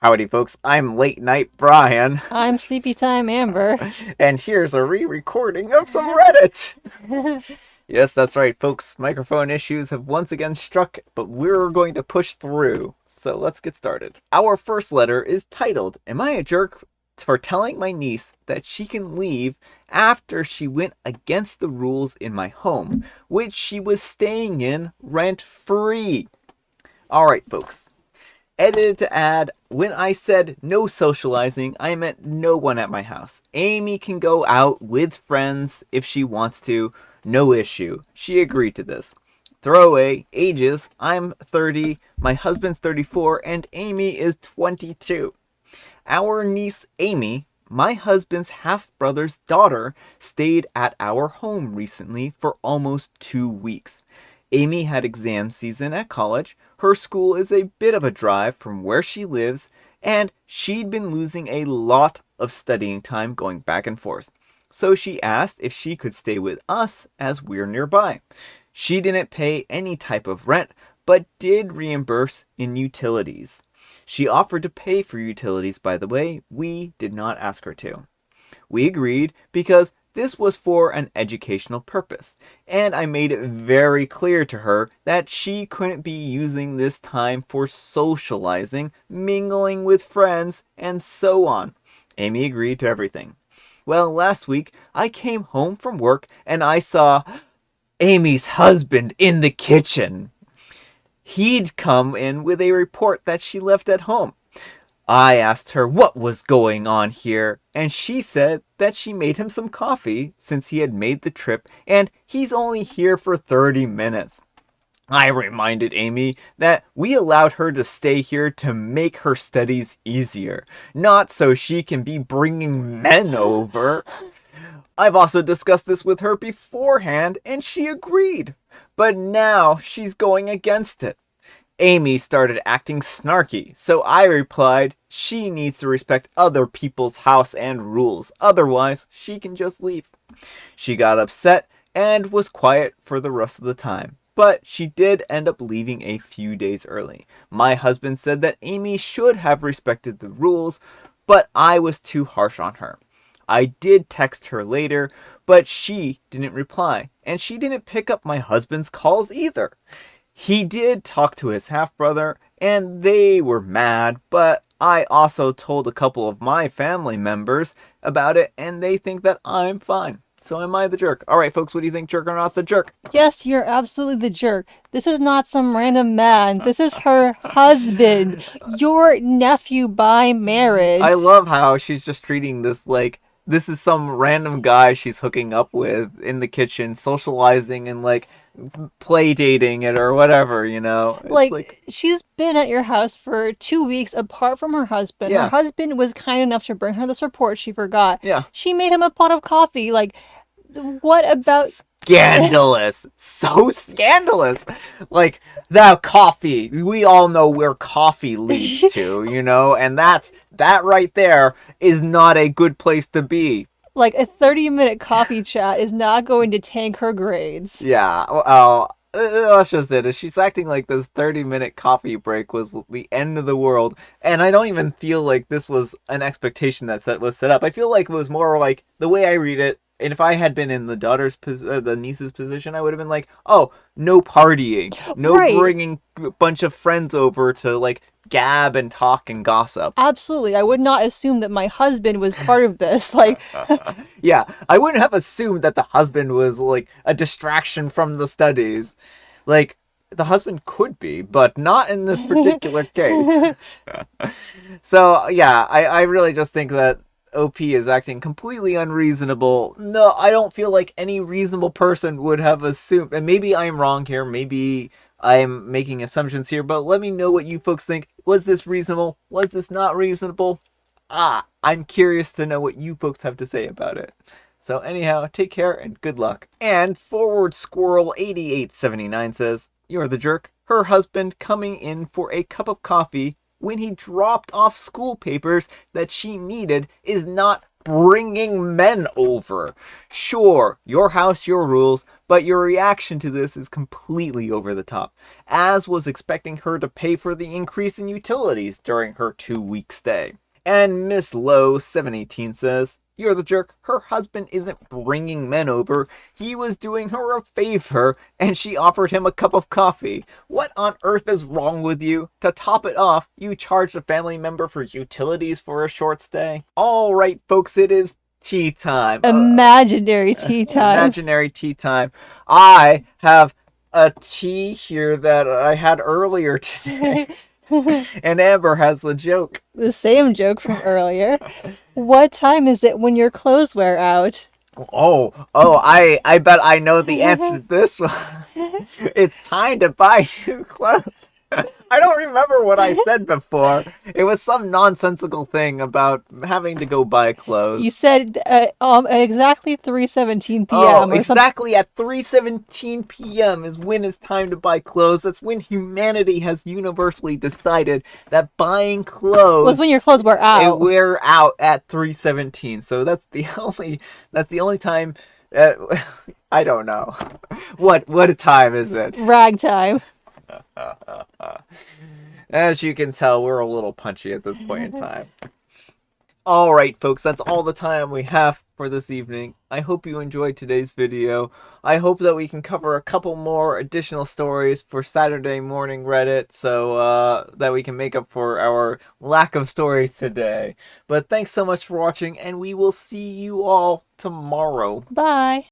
Howdy, folks. I'm Late Night Brian, I'm Sleepy Time Amber. and here's a re-recording of some Reddit. Yes, that's right, folks. Microphone issues have once again struck, but we're going to push through. So let's get started. Our first letter is titled, "Am I a jerk for telling my niece that she can leave after she went against the rules in my home, which she was staying in rent-free?" Alright, folks. Edited to add, when I said no socializing, I meant no one at my house. Amy can go out with friends if she wants to, no issue. She agreed to this. Throwaway, ages, I'm 30, my husband's 34, and Amy is 22. Our niece Amy, my husband's half-brother's daughter, stayed at our home recently for almost 2 weeks. Amy had exam season at college, her school is a bit of a drive from where she lives, and she'd been losing a lot of studying time going back and forth. So she asked if she could stay with us as we're nearby. She didn't pay any type of rent, but did reimburse in utilities. She offered to pay for utilities, by the way. We did not ask her to. We agreed because this was for an educational purpose, and I made it very clear to her that she couldn't be using this time for socializing, mingling with friends, and so on. Amy agreed to everything. Well, last week I came home from work and I saw Amy's husband in the kitchen. He'd come in with a report that she left at home. I asked her what was going on here, and she said that she made him some coffee since he had made the trip and he's only here for 30 minutes. I reminded Amy that we allowed her to stay here to make her studies easier, not so she can be bringing men over. I've also discussed this with her beforehand and she agreed, but now she's going against it. Amy started acting snarky, so I replied she needs to respect other people's house and rules, otherwise she can just leave. She got upset and was quiet for the rest of the time, but she did end up leaving a few days early. My husband said that Amy should have respected the rules, but I was too harsh on her. I did text her later, but she didn't reply, and she didn't pick up my husband's calls either. He did talk to his half-brother, and they were mad, but I also told a couple of my family members about it, and they think that I'm fine. So am I the jerk? Alright, folks, what do you think, jerk or not the jerk? Yes, you're absolutely the jerk. This is not some random man. This is her husband, your nephew by I marriage. love how she's just treating this like this is some random guy she's hooking up with in the kitchen, socializing and like play dating it or whatever, you know? It's like, She's been at your house for 2 weeks apart from her husband. Her yeah, husband was kind enough to bring her this report she forgot. yeah. She made him a pot of coffee. What about. Scandalous. So scandalous. Like, that coffee. We all know where coffee leads to, you know? And that right there is not a good place to be. Like a 30-minute coffee chat is not going to tank her grades. Yeah, well, that's just it. She's acting like this 30-minute coffee break was the end of the world, and I don't even feel like this was an expectation that was set up. I feel like it was more like the way I read it. And if I had been in the niece's position, I would have been like, "Oh, no partying, no Right. bringing a bunch of friends over to like gab and talk and gossip." Absolutely. I would not assume that my husband was part of this. Yeah, I wouldn't have assumed that the husband was like a distraction from the studies. Like, the husband could be, but not in this particular case. So, yeah, I really just think that OP is acting completely unreasonable. No, I don't feel like any reasonable person would have assumed, and maybe I'm wrong here, maybe I'm making assumptions here, but let me know what you folks think. Was this reasonable? Was this not reasonable? I'm curious to know what you folks have to say about it. So anyhow, take care and good luck. And Forward Squirrel 8879 says, "You're the jerk. Her husband coming in for a cup of coffee when he dropped off school papers that she needed is not bringing men over. Sure, your house, your rules, but your reaction to this is completely over the top, as was expecting her to pay for the increase in utilities during her 2-week stay. And Miss Lowe 718 says, "You're the jerk. Her husband isn't bringing men over. He was doing her a favor, and she offered him a cup of coffee. What on earth is wrong with you? To top it off, you charged a family member for utilities for a short stay." All right, folks, it is tea time. Imaginary tea time. Imaginary tea time. I have a tea here that I had earlier today. And Amber has the joke. The same joke from earlier. What time is it when your clothes wear out? I bet I know the answer to this one. It's time to buy new clothes. I don't remember what I said before. It was some nonsensical thing about having to go buy clothes. You said at exactly 3:17 p.m. Oh, exactly at 3:17 p.m. is when it's time to buy clothes. That's when humanity has universally decided that buying clothes was when your clothes wear out. It wear out at 3:17. So that's the only time. I don't know. What time is it? Rag time. As you can tell, we're a little punchy at this point in time. All right, folks, that's all the time we have for this evening. I hope you enjoyed today's video. I hope that we can cover a couple more additional stories for Saturday morning Reddit so that we can make up for our lack of stories today. But thanks so much for watching, and we will see you all tomorrow. Bye.